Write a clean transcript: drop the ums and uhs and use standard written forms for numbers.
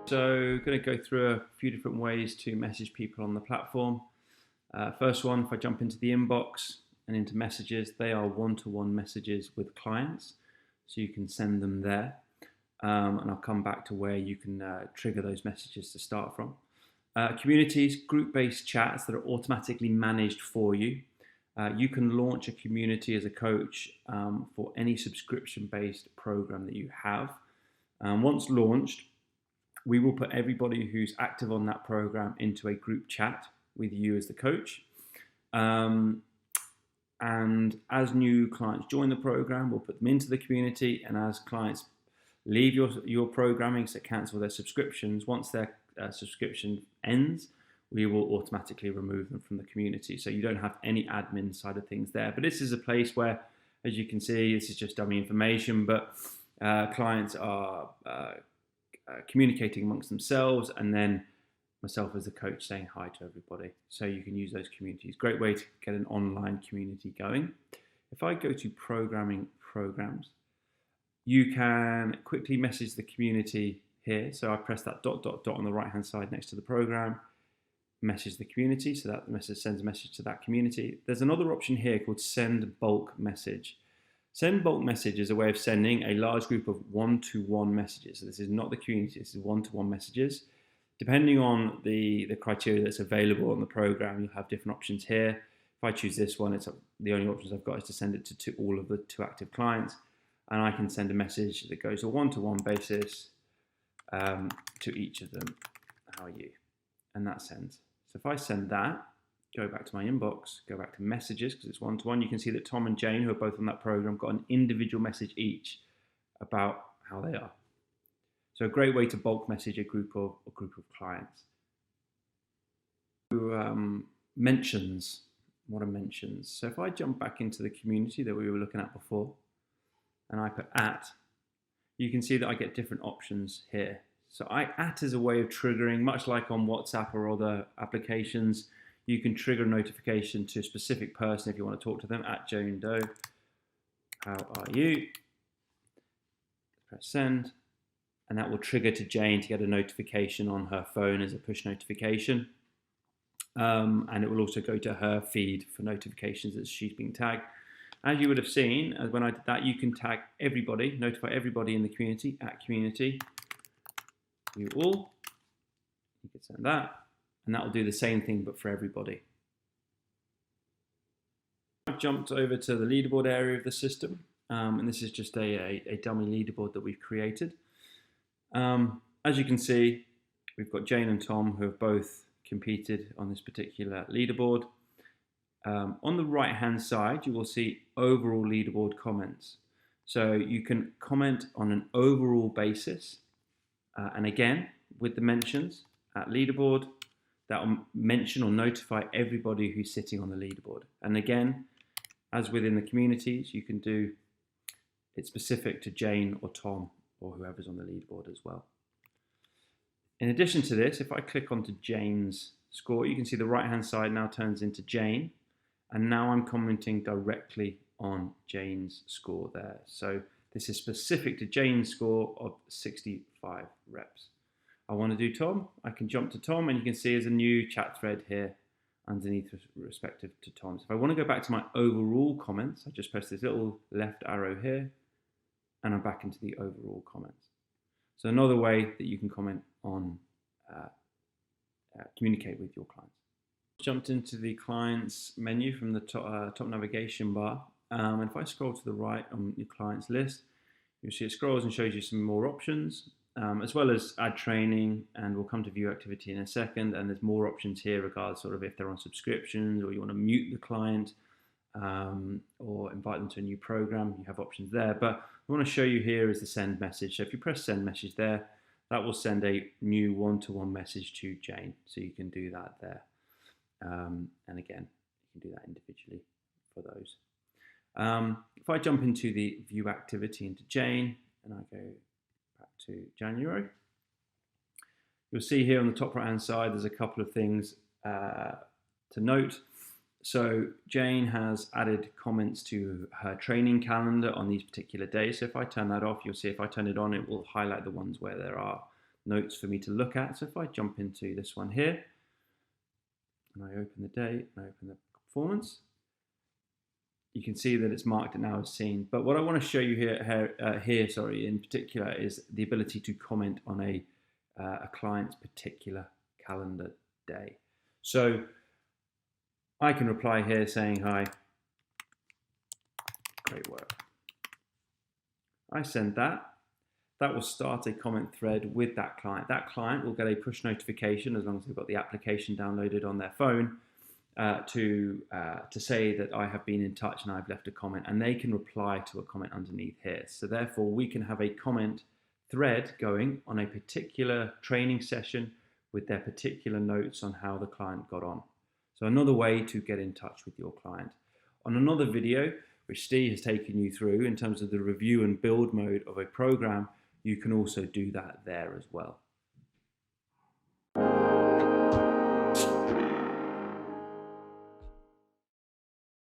So going to go through a few different ways to message people on the platform. First one, if I jump into the inbox and into messages, they are one-to-one messages with clients. So you can send them there. And I'll come back to where you can trigger those messages to start from. Communities, group-based chats that are automatically managed for you. You can launch a community as a coach for any subscription-based program that you have. Once launched, we will put everybody who's active on that program into a group chat with you as the coach. And as new clients join the program, we'll put them into the community. And as clients leave your programming, so cancel their subscriptions, once their subscription ends, we will automatically remove them from the community. So you don't have any admin side of things there. But this is a place where, as you can see, this is just dummy information, but clients are communicating amongst themselves, and then myself as a coach saying hi to everybody. So you can use those communities. Great way to get an online community going. If I go to programming programs, you can quickly message the community here. So I press that ... on the right hand side next to the program, message the community, so that the message sends a message to that community. There's another option here called send bulk message. Send bulk message is a way of sending a large group of one-to-one messages. So this is not the community, this is one-to-one messages. Depending on the criteria that's available on the program, you'll have different options here. If I choose this one, the only options I've got is to send it to all of the 2 active clients. And I can send a message that goes a one-to-one basis to each of them. How are you? And that sends. So if I send that, go back to my inbox, go back to messages, because it's one-to-one, you can see that Tom and Jane, who are both on that program, got an individual message each about how they are. So a great way to bulk message a group of clients. Mentions. What are mentions? So if I jump back into the community that we were looking at before, and I put @ you can see that I get different options here. So @ is a way of triggering, much like on WhatsApp or other applications. You can trigger a notification to a specific person if you want to talk to them, @Jane Doe. How are you? Press send, and that will trigger to Jane to get a notification on her phone as a push notification. And it will also go to her feed for notifications as she's being tagged. As you would have seen, when I did that, you can tag everybody, notify everybody in the community, @community, you all. You can send that. And that will do the same thing, but for everybody. I've jumped over to the leaderboard area of the system. And this is just a dummy leaderboard that we've created. As you can see, we've got Jane and Tom who have both competed on this particular leaderboard. On the right-hand side, you will see overall leaderboard comments. So you can comment on an overall basis. And again, with the mentions at leaderboard, that will mention or notify everybody who's sitting on the leaderboard. And again, as within the communities, you can do it specific to Jane or Tom or whoever's on the leaderboard as well. In addition to this, if I click onto Jane's score, you can see the right-hand side now turns into Jane. And now I'm commenting directly on Jane's score there. So this is specific to Jane's score of 65 reps. I want to do Tom, I can jump to Tom, and you can see there's a new chat thread here underneath respective to Tom's. If I want to go back to my overall comments, I just press this little left arrow here, and I'm back into the overall comments. So another way that you can comment on, communicate with your clients. Jumped into the clients menu from the top navigation bar. And if I scroll to the right on your clients list, you'll see it scrolls and shows you some more options. As well as add training, and we'll come to view activity in a second. And there's more options here regardless sort of if they're on subscriptions or you want to mute the client or invite them to a new program, you have options there. But I want to show you here is the send message. So if you press send message there, that will send a new one-to-one message to Jane. So you can do that there. And again, you can do that individually for those. If I jump into the view activity into Jane and I go back to January, you'll see here on the top right hand side there's a couple of things to note. So Jane has added comments to her training calendar on these particular days. So if I turn that off, you'll see if I turn it on, it will highlight the ones where there are notes for me to look at. So if I jump into this one here, and I open the date, and I open the performance, you can see that it's marked it now as seen. But what I want to show you here in particular is the ability to comment on a client's particular calendar day. So I can reply here saying, hi, great work. I send that. That will start a comment thread with that client. That client will get a push notification, as long as they've got the application downloaded on their phone, to say that I have been in touch and I've left a comment, and they can reply to a comment underneath here. So therefore we can have a comment thread going on a particular training session with their particular notes on how the client got on. So another way to get in touch with your client. On another video, which Steve has taken you through in terms of the review and build mode of a program, you can also do that there as well.